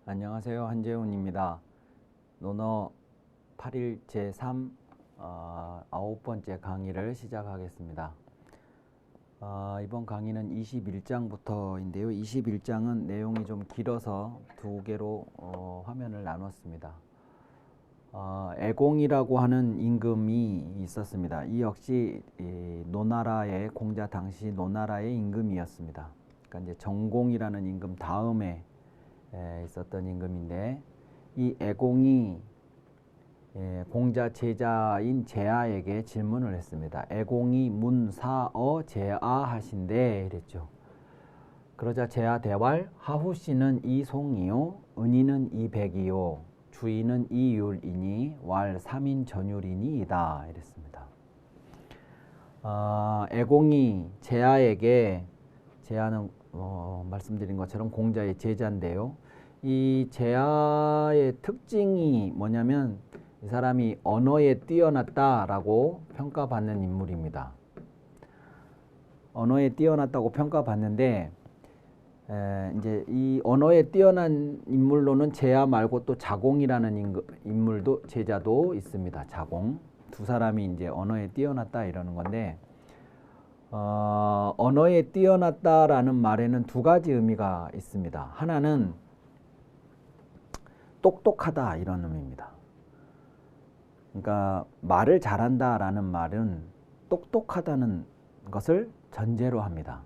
안녕하세요. 한재훈입니다. 논어 8일 제3 9번째 강의를 시작하겠습니다. 이번 강의는 21장부터인데요. 21장은 내용이 좀 길어서 두 개로 화면을 나눴습니다. 애공이라고 하는 임금이 있었습니다. 이 역시 노나라의 공자 당시 노나라의 임금이었습니다. 그러니까 이제 정공이라는 임금 다음에 있었던 임금인데, 이 애공이 공자 제자인 제아에게 질문을 했습니다. 애공이 문사어 제아하신대 이랬죠. 그러자 제아 대왈 하후씨는 이송이요 은희는 이백이요 주인은 이율이니 왈 3인 전율이니이다 이랬습니다. 애공이 제아에게, 제아는 말씀드린 것처럼 공자의 제자인데요. 이 제아의 특징이 뭐냐면 이 사람이 언어에 뛰어났다라고 평가받는 인물입니다. 언어에 뛰어났다고 평가받는데, 이제 이 언어에 뛰어난 인물로는 제아 말고 또 자공이라는 인물도, 제자도 있습니다. 자공. 두 사람이 이제 언어에 뛰어났다 이러는 건데, 언어에 뛰어났다라는 말에는 두 가지 의미가 있습니다. 하나는 똑똑하다 이런 의미입니다. 그러니까 말을 잘한다라는 말은 똑똑하다는 것을 전제로 합니다.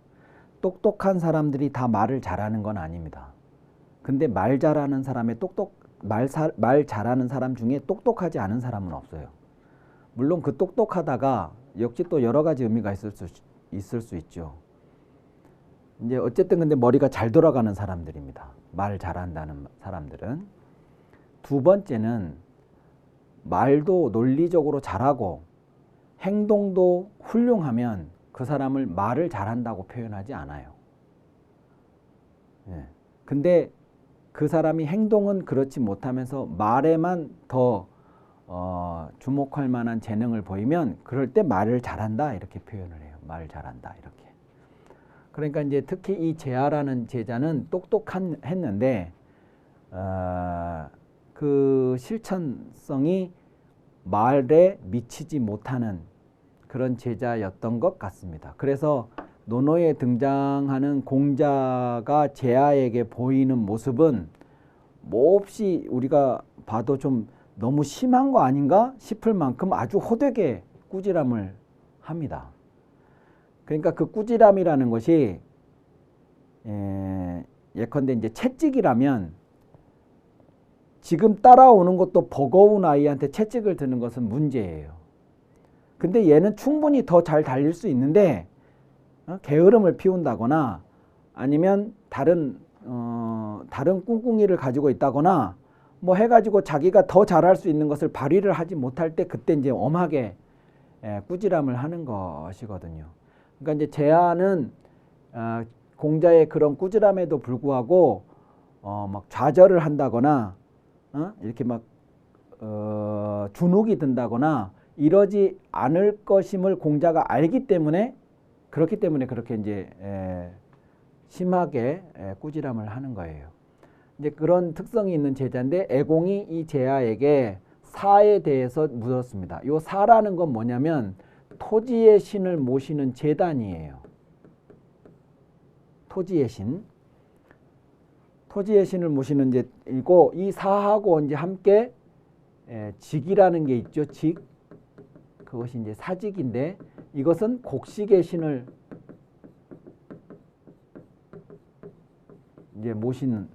똑똑한 사람들이 다 말을 잘하는 건 아닙니다. 근데 말 잘하는 사람의 말 잘하는 사람 중에 똑똑하지 않은 사람은 없어요. 물론 그 똑똑하다가 역시 또 여러 가지 의미가 있을 수 있죠. 이제 어쨌든 근데 머리가 잘 돌아가는 사람들입니다. 말 잘한다는 사람들은. 두 번째는 말도 논리적으로 잘하고 행동도 훌륭하면 그 사람을 말을 잘한다고 표현하지 않아요. 근데 그 사람이 행동은 그렇지 못하면서 말에만 더 주목할 만한 재능을 보이면 그럴 때 말을 잘한다 이렇게 표현을 해요. 말 잘한다 이렇게. 그러니까 이제 특히 이 제아라는 제자는 똑똑했는데 그 실천성이 말에 미치지 못하는 그런 제자였던 것 같습니다. 그래서 논어에 등장하는 공자가 제아에게 보이는 모습은 몹시 우리가 봐도 좀 너무 심한 거 아닌가 싶을 만큼 아주 호되게 꾸지람을 합니다. 그러니까 그 꾸지람이라는 것이 예컨대 이제 채찍이라면 지금 따라오는 것도 버거운 아이한테 채찍을 드는 것은 문제예요. 근데 얘는 충분히 더 잘 달릴 수 있는데 게으름을 피운다거나 아니면 다른 꿍꿍이를 가지고 있다거나 뭐 해가지고 자기가 더 잘할 수 있는 것을 발휘를 하지 못할 때 그때 이제 엄하게 꾸지람을 하는 것이거든요. 그러니까 이제 제아는 공자의 그런 꾸지람에도 불구하고 막 좌절을 한다거나 이렇게 막 주눅이 든다거나 이러지 않을 것임을 공자가 알기 때문에 그렇게 이제 심하게 꾸지람을 하는 거예요. 이제 그런 특성이 있는 제자인데 애공이 이 제아에게 사에 대해서 묻었습니다. 이 사라는 건 뭐냐면 토지의 신을 모시는 제단이에요. 토지의 신. 토지의 신을 모시는 제이고 이 사하고 이제 함께 직이라는 게 있죠. 직. 그것이 이제 사직인데 이것은 곡식의 신을 이제 모시는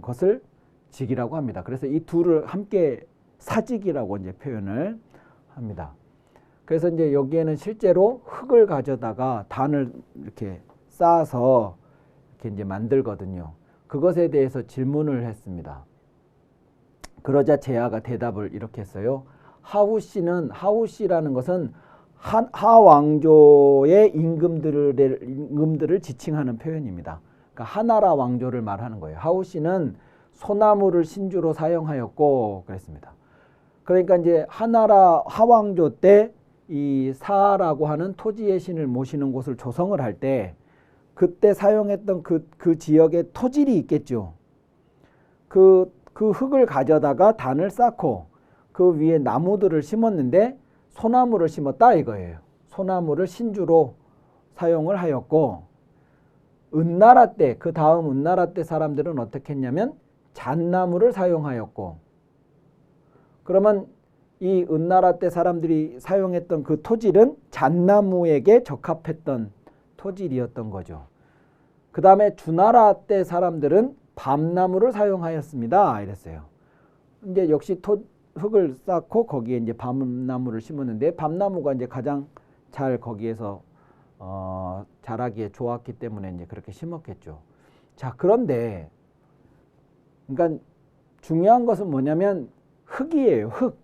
것을 직이라고 합니다. 그래서 이 둘을 함께 사직이라고 이제 표현을 합니다. 그래서 이제 여기에는 실제로 흙을 가져다가 단을 이렇게 쌓아서 이렇게 이제 만들거든요. 그것에 대해서 질문을 했습니다. 그러자 제아가 대답을 이렇게 했어요. 하우씨라는 것은 하왕조의 임금들을 지칭하는 표현입니다. 그러니까 하나라 왕조를 말하는 거예요. 하우씨는 소나무를 신주로 사용하였고 그랬습니다. 그러니까 이제 하나라 하왕조 때 이 사라고 하는 토지의 신을 모시는 곳을 조성을 할 때 그때 사용했던 그 지역에 토질이 있겠죠. 그 흙을 가져다가 단을 쌓고 그 위에 나무들을 심었는데 소나무를 심었다 이거예요. 소나무를 신주로 사용을 하였고, 은나라 때, 그 다음 은나라 때 사람들은 어떻게 했냐면 잣나무를 사용하였고, 그러면 이 은나라 때 사람들이 사용했던 그 토질은 잣나무에게 적합했던 토질이었던 거죠. 그 다음에 주나라 때 사람들은 밤나무를 사용하였습니다 이랬어요. 이제 역시 흙을 쌓고 거기에 이제 밤나무를 심었는데, 밤나무가 이제 가장 잘 거기에서 자라기에 좋았기 때문에 이제 그렇게 심었겠죠. 자, 그런데 그러니까 중요한 것은 뭐냐면 흙이에요. 흙.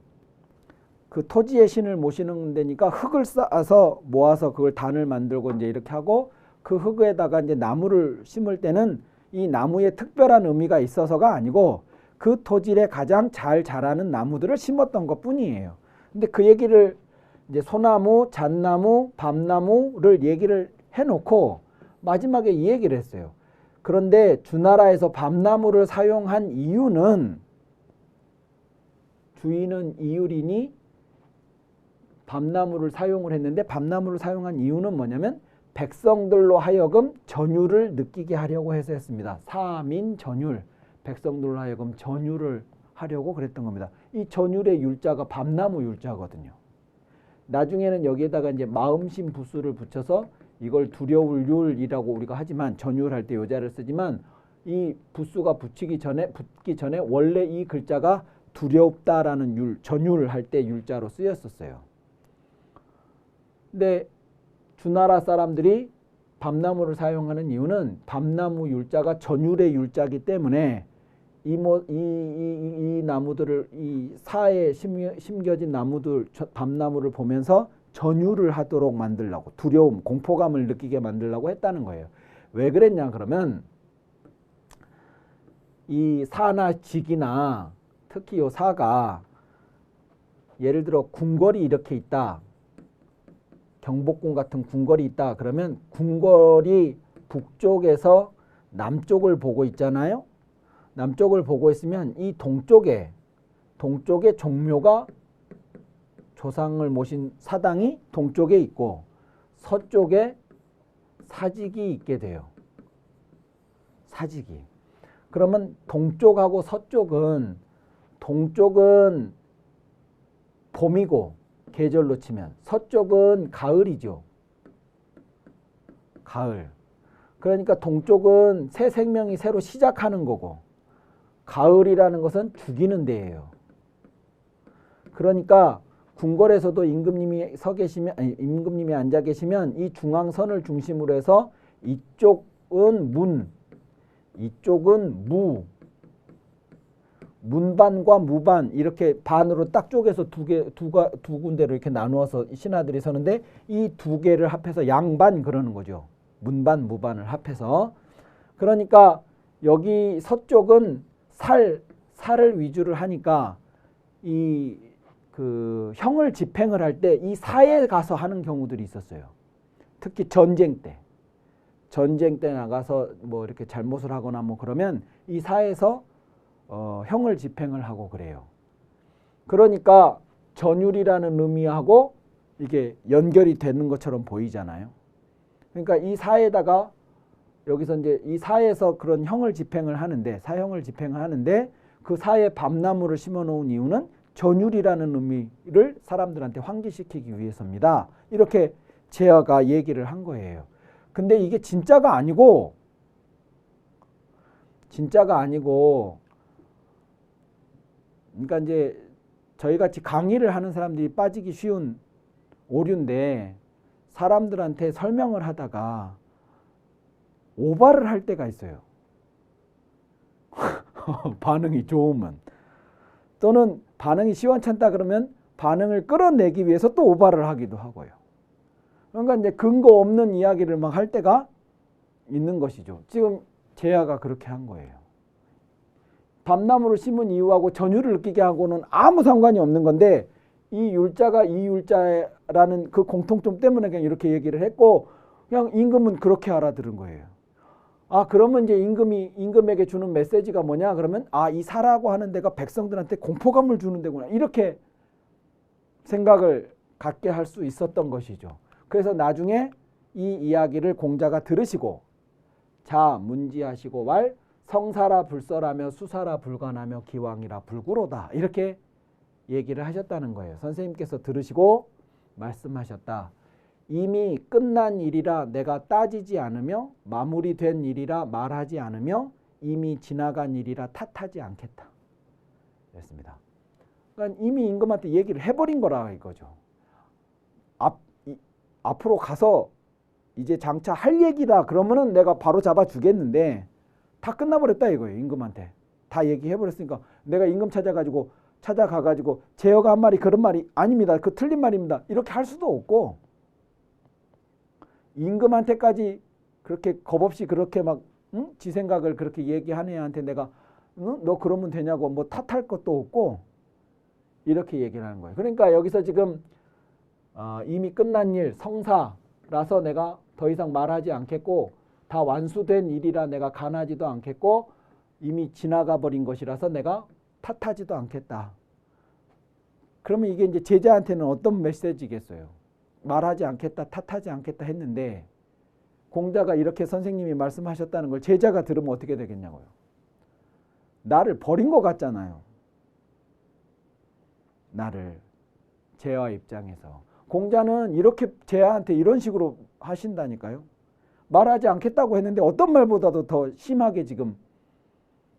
그 토지의 신을 모시는 데니까 흙을 쌓아서 모아서 그걸 단을 만들고 이제 이렇게 하고, 그 흙에다가 이제 나무를 심을 때는 이 나무에 특별한 의미가 있어서가 아니고 그 토질에 가장 잘 자라는 나무들을 심었던 것 뿐이에요. 근데 그 얘기를 이제 소나무, 잣나무, 밤나무를 얘기를 해놓고 마지막에 이 얘기를 했어요. 그런데 주나라에서 밤나무를 사용한 이유는, 주인은 이유리니 밤나무를 사용을 했는데, 밤나무를 사용한 이유는 뭐냐면 백성들로 하여금 전율을 느끼게 하려고 해서 했습니다. 사민 전율, 백성들로 하여금 전율을 하려고 그랬던 겁니다. 이 전율의 율자가 밤나무 율자거든요. 나중에는 여기에다가 이제 마음심 부수를 붙여서 이걸 두려울 율이라고 우리가 하지만, 전율할 때 요자를 쓰지만, 이 부수가 붙기 전에 원래 이 글자가 두렵다라는 율, 전율을 할 때 율자로 쓰였었어요. 근데 주나라 사람들이 밤나무를 사용하는 이유는 밤나무 율자가 전율의 율자이기 때문에 이 나무들을, 이 사에 심겨진 나무들, 밤나무를 보면서 전율을 하도록 만들려고, 두려움, 공포감을 느끼게 만들려고 했다는 거예요. 왜 그랬냐 그러면, 이 사나 직이나 특히 요 사가 예를 들어 궁궐이 이렇게 있다, 경복궁 같은 궁궐이 있다 그러면 궁궐이 북쪽에서 남쪽을 보고 있잖아요. 남쪽을 보고 있으면 이 동쪽에 종묘가, 조상을 모신 사당이 동쪽에 있고 서쪽에 사직이 있게 돼요. 사직이. 그러면 동쪽하고 서쪽은, 동쪽은 봄이고 계절로 치면, 서쪽은 가을이죠. 가을. 그러니까 동쪽은 새 생명이 새로 시작하는 거고, 가을이라는 것은 죽이는 데예요. 그러니까 궁궐에서도 임금님이 임금님이 앉아 계시면 이 중앙선을 중심으로 해서 이쪽은 문, 이쪽은 무, 문반과 무반 이렇게 반으로 딱 쪼개서 두 군데로 이렇게 나누어서 신하들이 서는데, 이 두 개를 합해서 양반 그러는 거죠. 문반, 무반을 합해서. 그러니까 여기 서쪽은 살을 위주를 하니까 이 그 형을 집행을 할 때 이 사에 가서 하는 경우들이 있었어요. 특히 전쟁 때 나가서 뭐 이렇게 잘못을 하거나 뭐 그러면 이 사에서 형을 집행을 하고 그래요. 그러니까 전율이라는 의미하고 이게 연결이 되는 것처럼 보이잖아요. 그러니까 이 사에다가 여기서 이제 이 사에서 그런 형을 집행을 하는데, 사형을 집행을 하는데, 그 사에 밤나무를 심어 놓은 이유는 전율이라는 의미를 사람들한테 환기시키기 위해서입니다. 이렇게 제아가 얘기를 한 거예요. 근데 이게 진짜가 아니고 그러니까 이제 저희 같이 강의를 하는 사람들이 빠지기 쉬운 오류인데, 사람들한테 설명을 하다가 오바를 할 때가 있어요. 반응이 좋으면. 또는 반응이 시원찮다 그러면 반응을 끌어내기 위해서 또 오바를 하기도 하고요. 그러니까 이제 근거 없는 이야기를 막 할 때가 있는 것이죠. 지금 제아가 그렇게 한 거예요. 밤나무를 심은 이유하고 전율을 느끼게 하고는 아무 상관이 없는 건데, 이 율자가 이 율자라는 그 공통점 때문에 그냥 이렇게 얘기를 했고, 그냥 임금은 그렇게 알아들은 거예요. 아, 그러면 이제 임금에게 주는 메시지가 뭐냐? 그러면 아, 이 사라고 하는 데가 백성들한테 공포감을 주는 데구나. 이렇게 생각을 갖게 할 수 있었던 것이죠. 그래서 나중에 이 이야기를 공자가 들으시고 자, 문지하시고 왈 성사라 불설하며 수사라 불관하며 기왕이라 불구로다. 이렇게 얘기를 하셨다는 거예요. 선생님께서 들으시고 말씀하셨다. 이미 끝난 일이라 내가 따지지 않으며 마무리된 일이라 말하지 않으며 이미 지나간 일이라 탓하지 않겠다. 그랬습니다. 그러니까 이미 임금한테 얘기를 해버린 거라 이거죠. 앞으로 가서 이제 장차 할 얘기다 그러면은 내가 바로 잡아 주겠는데 다 끝나버렸다 이거예요. 임금한테 다 얘기해버렸으니까 내가 임금 찾아가가지고 제어가 한 말이 그런 말이 아닙니다. 그 틀린 말입니다. 이렇게 할 수도 없고 임금한테까지 그렇게 겁없이 그렇게 막 지 생각을 그렇게 얘기하는 애한테 내가 너 그러면 되냐고 뭐 탓할 것도 없고 이렇게 얘기를 하는 거예요. 그러니까 여기서 지금 이미 끝난 일 성사라서 내가 더 이상 말하지 않겠고 다 완수된 일이라 내가 간하지도 않겠고 이미 지나가 버린 것이라서 내가 탓하지도 않겠다. 그러면 이게 이제 제자한테는 어떤 메시지겠어요? 말하지 않겠다, 탓하지 않겠다 했는데 공자가 이렇게 선생님이 말씀하셨다는 걸 제자가 들으면 어떻게 되겠냐고요. 나를 버린 것 같잖아요. 나를 제자 입장에서. 공자는 이렇게 제자한테 이런 식으로 하신다니까요. 말하지 않겠다고 했는데 어떤 말보다도 더 심하게 지금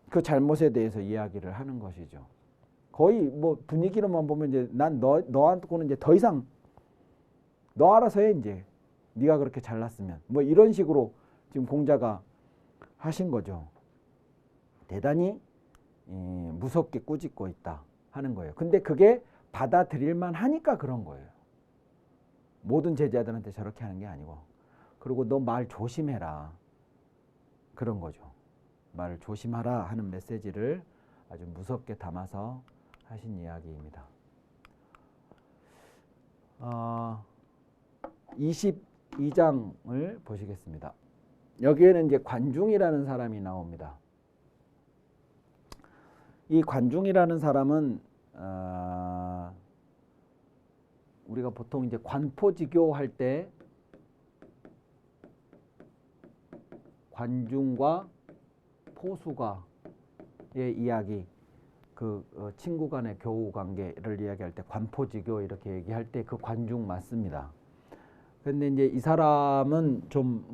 그 잘못에 대해서 이야기를 하는 것이죠. 거의 뭐 분위기로만 보면 이제 난 너한테는 이제 더 이상 너 알아서 해 이제 네가 그렇게 잘났으면 뭐 이런 식으로 지금 공자가 하신 거죠. 대단히 무섭게 꾸짖고 있다 하는 거예요. 근데 그게 받아들일만 하니까 그런 거예요. 모든 제자들한테 저렇게 하는 게 아니고 그리고 너 말 조심해라 그런 거죠. 말을 조심하라 하는 메시지를 아주 무섭게 담아서 하신 이야기입니다. 22장을 보시겠습니다. 여기에는 이제 관중이라는 사람이 나옵니다. 이 관중이라는 사람은 우리가 보통 이제 관포지교 할 때 관중과 포수가의 이야기, 그 친구 간의 교우 관계를 이야기할 때 관포지교 이렇게 얘기할 때 그 관중 맞습니다. 그런데 이제 이 사람은 좀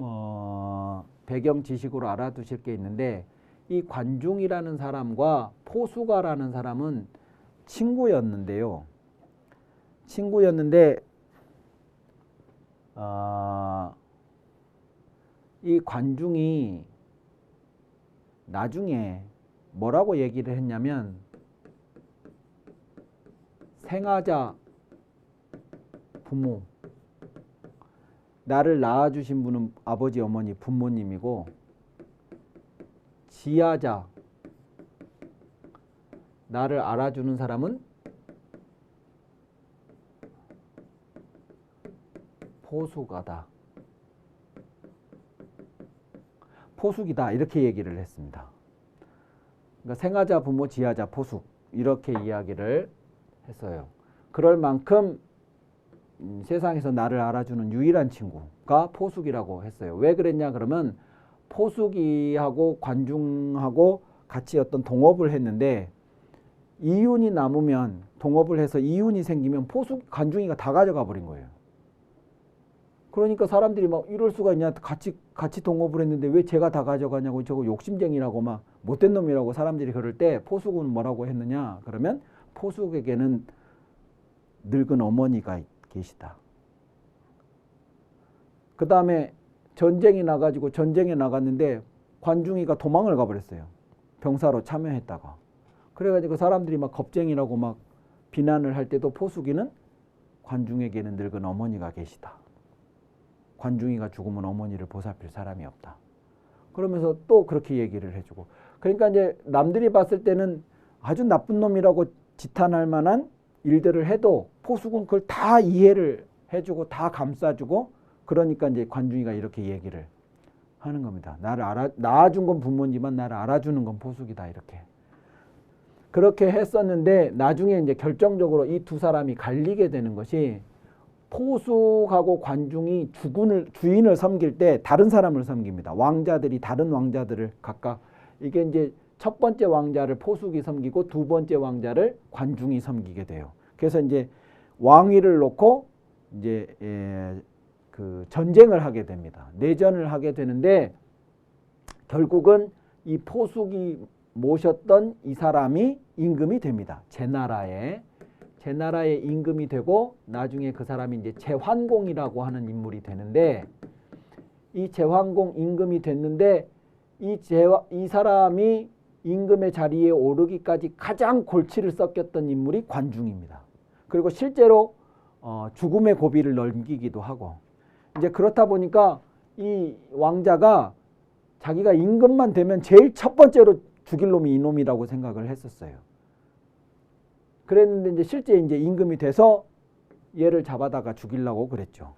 배경 지식으로 알아두실 게 있는데 이 관중이라는 사람과 포수가라는 사람은 친구였는데요. 이 관중이 나중에 뭐라고 얘기를 했냐면 생하자 부모, 나를 낳아주신 분은 아버지 어머니 부모님이고 지하자, 나를 알아주는 사람은 포수가다. 포숙이다 이렇게 얘기를 했습니다. 그러니까 생하자 부모 지하자 포숙 이렇게 이야기를 했어요. 그럴 만큼 세상에서 나를 알아주는 유일한 친구가 포숙이라고 했어요. 왜 그랬냐 그러면 포숙이하고 관중하고 같이 어떤 동업을 했는데 이윤이 남으면 동업을 해서 이윤이 생기면 포숙 관중이가 다 가져가 버린 거예요. 그러니까 사람들이 막 이럴 수가 있냐 같이 동업을 했는데 왜 제가 다 가져가냐고 저거 욕심쟁이라고 막 못된 놈이라고 사람들이 그럴 때 포숙은 뭐라고 했느냐 그러면 포숙에게는 늙은 어머니가 계시다. 그 다음에 전쟁에 나갔는데 관중이가 도망을 가버렸어요. 병사로 참여했다가. 그래가지고 사람들이 막 겁쟁이라고 막 비난을 할 때도 포숙이는 관중에게는 늙은 어머니가 계시다. 관중이가 죽으면 어머니를 보살필 사람이 없다. 그러면서 또 그렇게 얘기를 해주고. 그러니까 이제 남들이 봤을 때는 아주 나쁜 놈이라고 지탄할 만한 일들을 해도 포숙은 그걸 다 이해를 해주고 다 감싸주고 그러니까 이제 관중이가 이렇게 얘기를 하는 겁니다. 낳아준 건 부모지만 나를 알아주는 건 포숙이다 이렇게. 그렇게 했었는데 나중에 이제 결정적으로 이 두 사람이 갈리게 되는 것이 포숙하고 관중이 주인을 섬길 때 다른 사람을 섬깁니다. 왕자들이 다른 왕자들을 각각 이게 이제 첫 번째 왕자를 포숙이 섬기고 두 번째 왕자를 관중이 섬기게 돼요. 그래서 이제 왕위를 놓고 이제 그 전쟁을 하게 됩니다. 내전을 하게 되는데 결국은 이 포숙이 모셨던 이 사람이 임금이 됩니다. 제나라의 임금이 되고 나중에 그 사람이 이제 제환공이라고 하는 인물이 되는데 이 제환공 임금이 됐는데 이 사람이 임금의 자리에 오르기까지 가장 골치를 썩겼던 인물이 관중입니다. 그리고 실제로 죽음의 고비를 넘기기도 하고 이제 그렇다 보니까 이 왕자가 자기가 임금만 되면 제일 첫 번째로 죽일 놈이 이놈이라고 생각을 했었어요. 그랬는데 이제 실제 이제 임금이 돼서 얘를 잡아다가 죽이려고 그랬죠.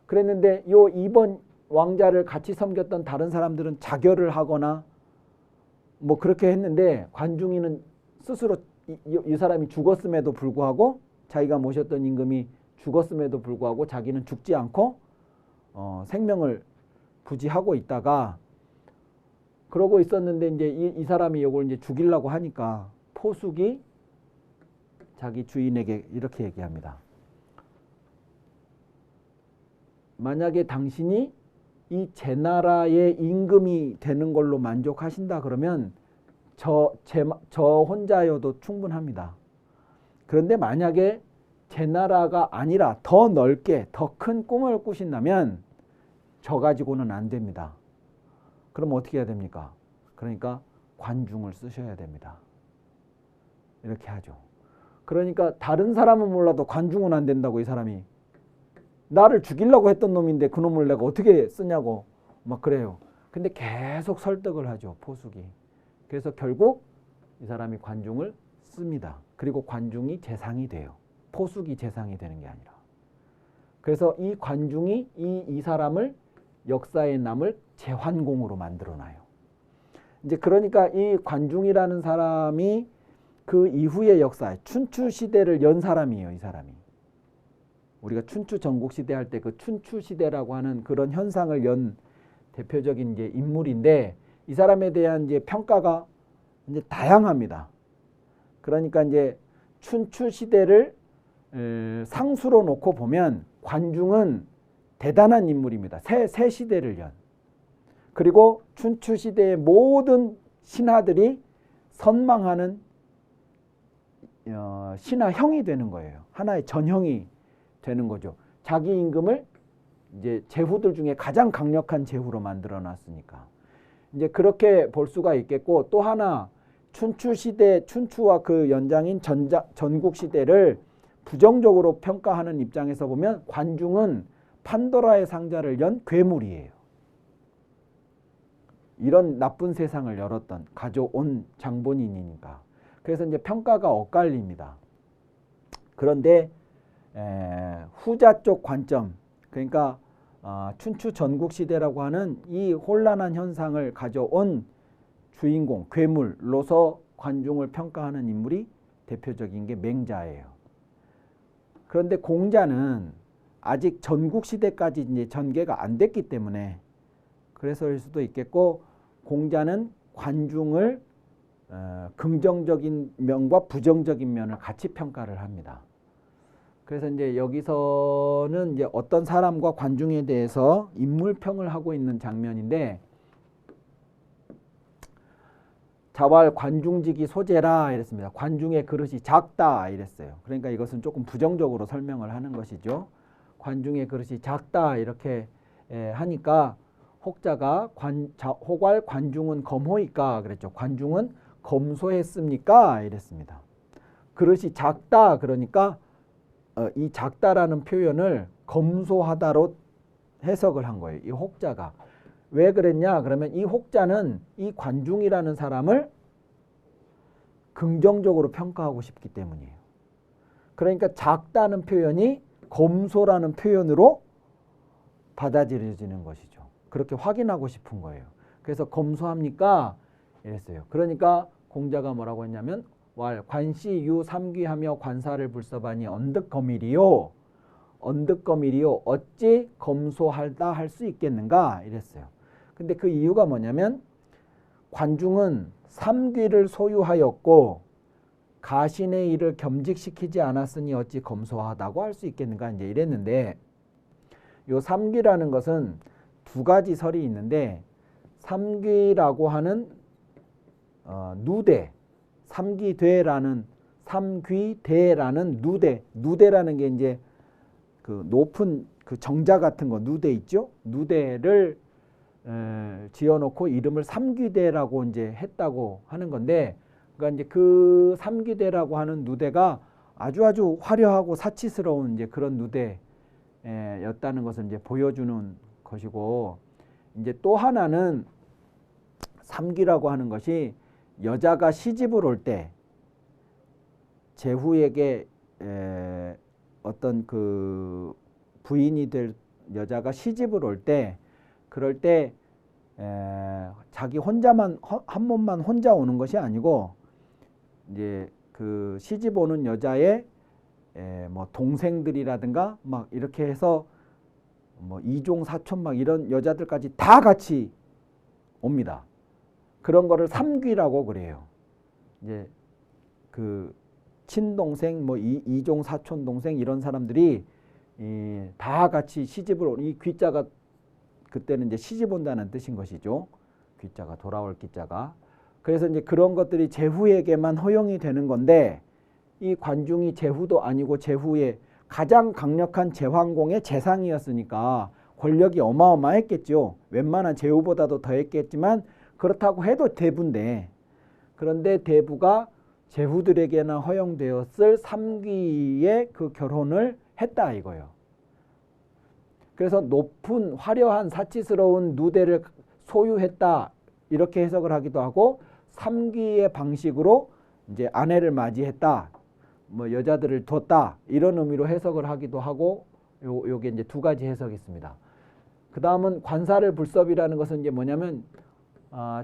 그랬는데 요 이번 왕자를 같이 섬겼던 다른 사람들은 자결을 하거나 뭐 그렇게 했는데 관중이는 스스로 이 사람이 죽었음에도 불구하고 자기가 모셨던 임금이 죽었음에도 불구하고 자기는 죽지 않고 생명을 부지하고 있다가 그러고 있었는데 이제 이 사람이 이걸 이제 죽이려고 하니까 포숙이 자기 주인에게 이렇게 얘기합니다. 만약에 당신이 이 제나라의 임금이 되는 걸로 만족하신다 그러면 저 혼자여도 충분합니다. 그런데 만약에 제나라가 아니라 더 넓게 더 큰 꿈을 꾸신다면 저 가지고는 안 됩니다. 그럼 어떻게 해야 됩니까? 그러니까 관중을 쓰셔야 됩니다. 이렇게 하죠. 그러니까 다른 사람은 몰라도 관중은 안 된다고 이 사람이 나를 죽이려고 했던 놈인데 그놈을 내가 어떻게 쓰냐고 막 그래요. 근데 계속 설득을 하죠. 포숙이. 그래서 결국 이 사람이 관중을 씁니다. 그리고 관중이 재상이 돼요. 포숙이 재상이 되는 게 아니라. 그래서 이 관중이 이 사람을 역사에 남을 제환공으로 만들어놔요. 이제 그러니까 이 관중이라는 사람이 그 이후의 역사, 춘추 시대를 연 사람이에요. 이 사람이. 우리가 춘추 전국시대 할 때 그 춘추 시대라고 하는 그런 현상을 연 대표적인 이제 인물인데 이 사람에 대한 이제 평가가 이제 다양합니다. 그러니까 이제 춘추 시대를 상수로 놓고 보면 관중은 대단한 인물입니다. 새 시대를 연. 그리고 춘추 시대의 모든 신하들이 선망하는 신하형이 되는 거예요. 하나의 전형이 되는 거죠. 자기 임금을 이제 제후들 중에 가장 강력한 제후로 만들어 놨으니까. 이제 그렇게 볼 수가 있겠고 또 하나 춘추 시대 춘추와 그 연장인 전국 시대를 부정적으로 평가하는 입장에서 보면 관중은 판도라의 상자를 연 괴물이에요. 이런 나쁜 세상을 가져온 장본인이니까. 그래서 이제 평가가 엇갈립니다. 그런데 후자 쪽 관점, 그러니까 춘추 전국 시대라고 하는 이 혼란한 현상을 가져온 주인공, 괴물로서 관중을 평가하는 인물이 대표적인 게 맹자예요. 그런데 공자는 아직 전국 시대까지 이제 전개가 안 됐기 때문에 그래서일 수도 있겠고 공자는 관중을 긍정적인 면과 부정적인 면을 같이 평가를 합니다. 그래서 이제 여기서는 이제 어떤 사람과 관중에 대해서 인물평을 하고 있는 장면인데 자왈 관중직이 소재라 이랬습니다. 관중의 그릇이 작다 이랬어요. 그러니까 이것은 조금 부정적으로 설명을 하는 것이죠. 관중의 그릇이 작다 이렇게 하니까 혹자가 호괄 관중은 검호이까 그랬죠. 관중은 검소했습니까 이랬습니다. 그릇이 작다 그러니까 이 작다라는 표현을 검소하다로 해석을 한 거예요. 이 혹자가. 왜 그랬냐 그러면 이 혹자는 이 관중이라는 사람을 긍정적으로 평가하고 싶기 때문이에요. 그러니까 작다는 표현이 검소라는 표현으로 받아들여지는 것이죠. 그렇게 확인하고 싶은 거예요. 그래서 검소합니까? 이랬어요. 그러니까 공자가 뭐라고 했냐면 왈 관시 유 삼귀하며 관사를 불섭하니 언득거밀이요. 언득거밀이요. 어찌 검소하다 할 수 있겠는가? 이랬어요. 근데 그 이유가 뭐냐면 관중은 삼귀를 소유하였고 가신의 일을 겸직시키지 않았으니 어찌 검소하다고 할 수 있겠는가 이제 이랬는데 요 삼귀라는 것은 두 가지 설이 있는데 삼귀라고 하는 누대 삼귀대라는 누대라는 게 이제 그 높은 그 정자 같은 거 누대 있죠? 누대를 지어놓고 이름을 삼귀대라고 이제 했다고 하는 건데 그러니까 이제 그 삼귀대라고 하는 누대가 아주 화려하고 사치스러운 이제 그런 누대였다는 것을 이제 보여주는 것이고 이제 또 하나는 삼귀라고 하는 것이 여자가 시집을 올 때 제후에게 어떤 그 부인이 될 여자가 시집을 올 때 그럴 때 자기 혼자만 한 몸만 혼자 오는 것이 아니고 이제 그 시집 오는 여자의 뭐 동생들이라든가 막 이렇게 해서 뭐 이종 사촌 막 이런 여자들까지 다 같이 옵니다. 그런 거를 삼귀라고 그래요. 이제 그 친동생 뭐 이종 사촌 동생 이런 사람들이 다 같이 시집을 이 귀자가 그때는 이제 시집 온다는 뜻인 것이죠. 귀자가 돌아올 귀자가. 그래서 이제 그런 것들이 제후에게만 허용이 되는 건데 이 관중이 제후도 아니고 제후의 가장 강력한 제왕공의 재상이었으니까 권력이 어마어마했겠죠. 웬만한 제후보다도 더했겠지만 그렇다고 해도 대부인데 그런데 대부가 제후들에게나 허용되었을 삼귀의 그 결혼을 했다 이거예요. 그래서 높은 화려한 사치스러운 누대를 소유했다 이렇게 해석을 하기도 하고 삼귀의 방식으로 이제 아내를 맞이했다 뭐 여자들을 뒀다 이런 의미로 해석을 하기도 하고 요게 이제 두 가지 해석이 있습니다. 그 다음은 관사를 불섭이라는 것은 이제 뭐냐면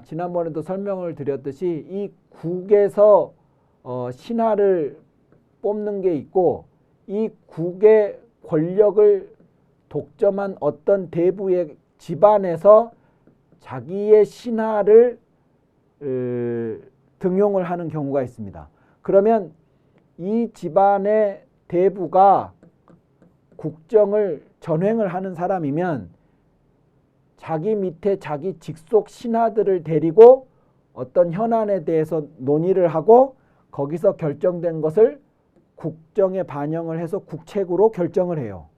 지난번에도 설명을 드렸듯이 이 국에서 신하를 뽑는 게 있고 이 국의 권력을 독점한 어떤 대부의 집안에서 자기의 신하를 등용을 하는 경우가 있습니다. 그러면 이 집안의 대부가 국정을 전횡을 하는 사람이면 자기 밑에 자기 직속 신하들을 데리고 어떤 현안에 대해서 논의를 하고 거기서 결정된 것을 국정에 반영을 해서 국책으로 결정을 해요.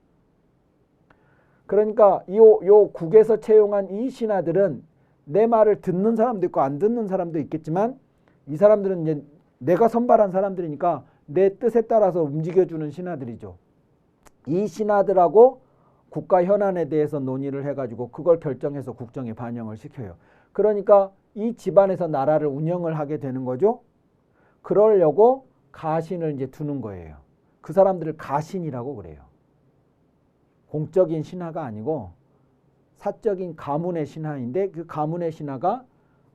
그러니까 요 국에서 채용한 이 신하들은 내 말을 듣는 사람도 있고 안 듣는 사람도 있겠지만 이 사람들은 이제 내가 선발한 사람들이니까 내 뜻에 따라서 움직여주는 신하들이죠. 이 신하들하고 국가 현안에 대해서 논의를 해가지고 그걸 결정해서 국정에 반영을 시켜요. 그러니까 이 집안에서 나라를 운영을 하게 되는 거죠. 그러려고 가신을 이제 두는 거예요. 그 사람들을 가신이라고 그래요. 공적인 신하가 아니고 사적인 가문의 신하인데 그 가문의 신하가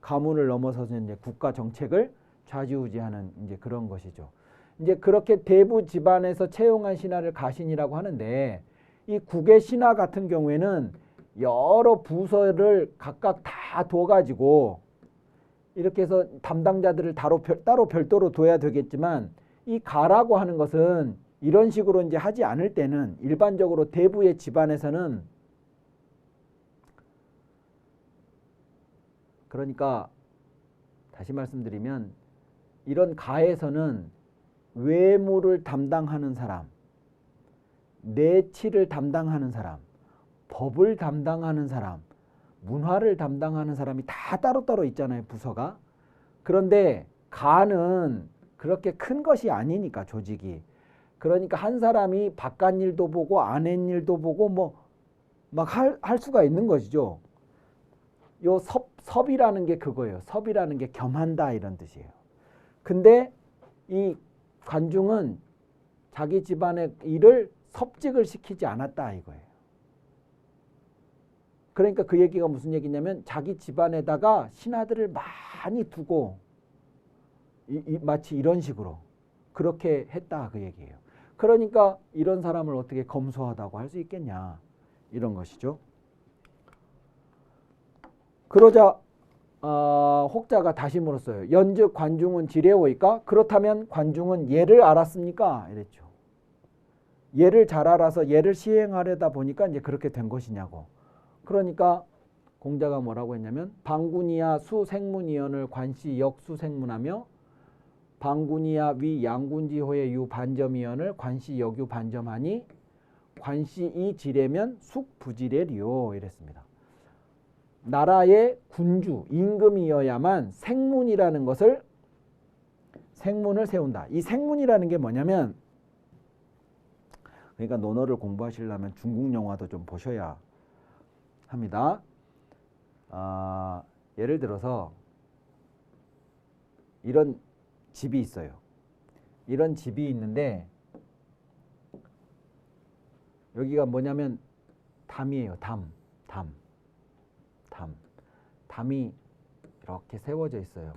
가문을 넘어서서 이제 국가 정책을 좌지우지하는 이제 그런 것이죠. 이제 그렇게 대부 집안에서 채용한 신하를 가신이라고 하는데 이 국의 신하 같은 경우에는 여러 부서를 각각 다 둬가지고 이렇게 해서 담당자들을 따로 별도로 둬야 되겠지만 이 가라고 하는 것은 이런 식으로 이제 하지 않을 때는 일반적으로 대부의 집안에서는 그러니까 다시 말씀드리면 이런 가에서는 외무를 담당하는 사람, 내치를 담당하는 사람, 법을 담당하는 사람, 문화를 담당하는 사람이 다 따로따로 있잖아요, 부서가. 그런데 가는 그렇게 큰 것이 아니니까 조직이. 그러니까 한 사람이 바깥 일도 보고 안에 일도 보고 뭐 막 할 수가 있는 것이죠. 요 섭이라는 게 그거예요. 섭이라는 게 겸한다 이런 뜻이에요. 근데 이 관중은 자기 집안의 일을 섭직을 시키지 않았다 이거예요. 그러니까 그 얘기가 무슨 얘기냐면 자기 집안에다가 신하들을 많이 두고 마치 이런 식으로 그렇게 했다 그 얘기예요. 그러니까 이런 사람을 어떻게 검소하다고 할 수 있겠냐 이런 것이죠. 그러자 혹자가 다시 물었어요. 연즉 관중은 지레오이까? 그렇다면 관중은 예를 알았습니까? 이랬죠. 예를 잘 알아서 예를 시행하려다 보니까 이제 그렇게 된 것이냐고. 그러니까 공자가 뭐라고 했냐면 방군이야 수생문위원을 관시 역수생문하며 방군이야 위 양군지호의 유 반점위원을 관시 역유 반점하니 관시 이 지레면 숙부지레리요 이랬습니다. 나라의 군주 임금이어야만 생문이라는 것을 생문을 세운다. 이 생문이라는 게 뭐냐면 그러니까 논어를 공부하시려면 중국 영화도 좀 보셔야 합니다. 예를 들어서 이런 집이 있어요. 이런 집이 있는데 여기가 뭐냐면 담이에요. 담이 이렇게 세워져 있어요.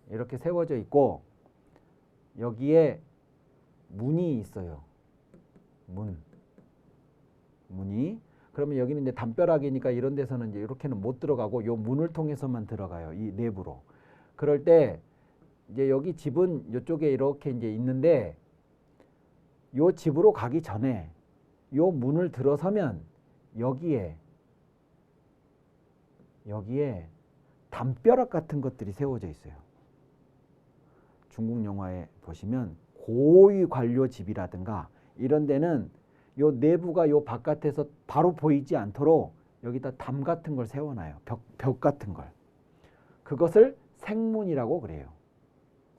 이렇게 세워져 있고 여기에 문이 있어요. 문이. 그러면 여기는 이제 담벼락이니까 이런 데서는 이제 이렇게는 못 들어가고 요 문을 통해서만 들어가요. 이 내부로. 그럴 때 이제 여기 집은 이쪽에 이렇게 이제 있는데 요 집으로 가기 전에 요 문을 들어서면 여기에 담벼락 같은 것들이 세워져 있어요. 중국 영화에 보시면 고위 관료 집이라든가 이런 데는 요 내부가 요 바깥에서 바로 보이지 않도록 여기다 담 같은 걸 세워놔요. 벽 같은 걸. 그것을 생문이라고 그래요.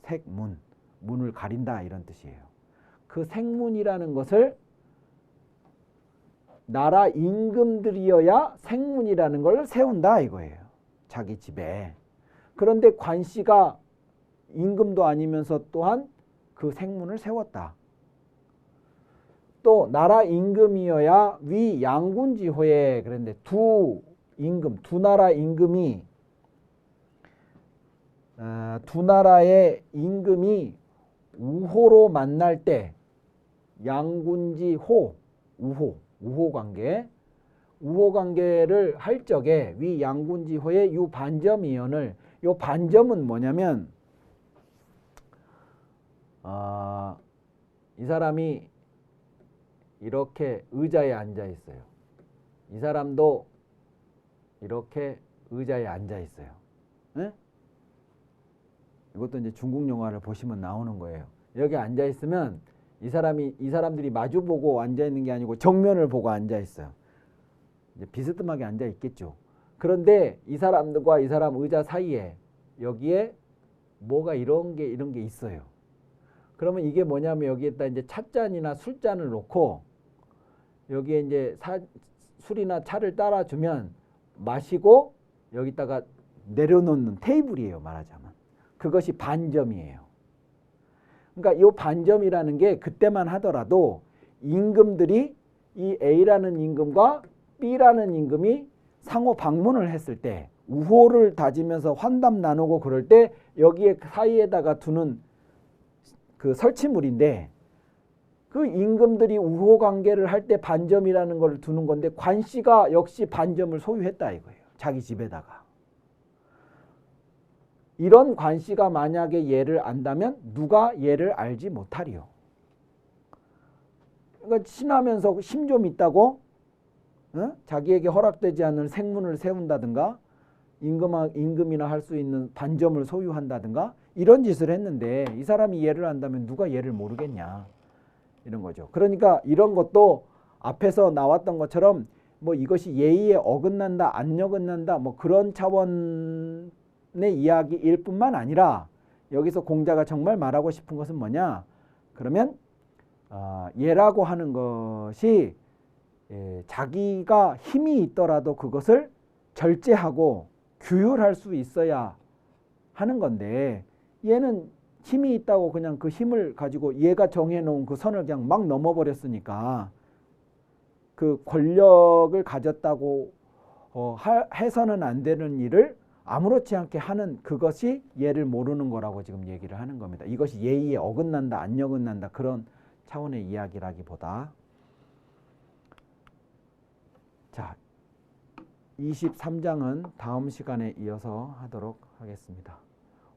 색문, 문을 가린다 이런 뜻이에요. 그 생문이라는 것을 나라 임금들이어야 생문이라는 걸 세운다 이거예요. 자기 집에. 그런데 관씨가 임금도 아니면서 또한 그 생문을 세웠다. 또 나라 임금이어야 위 양군지호에 그런데 두 나라 임금이 두 나라의 임금이 우호로 만날 때 양군지호 우호 관계를 할 적에 위 양군지호의 유 반점이언을 요 반점은 뭐냐면 이 사람이 이렇게 의자에 앉아 있어요. 이 사람도 이렇게 의자에 앉아 있어요. 네? 이것도 이제 중국 영화를 보시면 나오는 거예요. 여기 앉아 있으면 이 사람들이 마주보고 앉아 있는 게 아니고 정면을 보고 앉아 있어요. 이제 비스듬하게 앉아 있겠죠. 그런데 이 사람들과 이 사람 의자 사이에 여기에 뭐가 이런 게 있어요. 그러면 이게 뭐냐면 여기에다 이제 찻잔이나 술잔을 놓고 여기에 이제 술이나 차를 따라주면 마시고 여기다가 내려놓는 테이블이에요. 말하자면. 그것이 반점이에요. 그러니까 이 반점이라는 게 그때만 하더라도 임금들이 이 A라는 임금과 B라는 임금이 상호 방문을 했을 때 우호를 다지면서 환담 나누고 그럴 때 여기에 사이에다가 두는 그 설치물인데 그 임금들이 우호 관계를 할 때 반점이라는 걸 두는 건데 관씨가 역시 반점을 소유했다 이거예요. 자기 집에다가. 이런 관씨가 만약에 얘를 안다면 누가 얘를 알지 못하리요. 그러니까 친하면서 힘 좀 있다고 자기에게 허락되지 않는 생문을 세운다든가 임금이나 할 수 있는 반점을 소유한다든가 이런 짓을 했는데 이 사람이 얘를 안다면 누가 얘를 모르겠냐 이런 거죠. 그러니까 이런 것도 앞에서 나왔던 것처럼 뭐 이것이 예의에 어긋난다 안 어긋난다 뭐 그런 차원의 이야기일 뿐만 아니라 여기서 공자가 정말 말하고 싶은 것은 뭐냐 그러면 예라고 하는 것이 자기가 힘이 있더라도 그것을 절제하고 규율할 수 있어야 하는 건데 얘는 힘이 있다고 그냥 그 힘을 가지고 얘가 정해놓은 그 선을 그냥 막 넘어버렸으니까 그 권력을 가졌다고 해서는 안 되는 일을 아무렇지 않게 하는 그것이 예를 모르는 거라고 지금 얘기를 하는 겁니다. 이것이 예의에 어긋난다, 안 어긋난다 그런 차원의 이야기라기보다 자 23장은 다음 시간에 이어서 하도록 하겠습니다.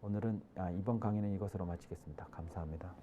오늘은 이번 강의는 이것으로 마치겠습니다. 감사합니다.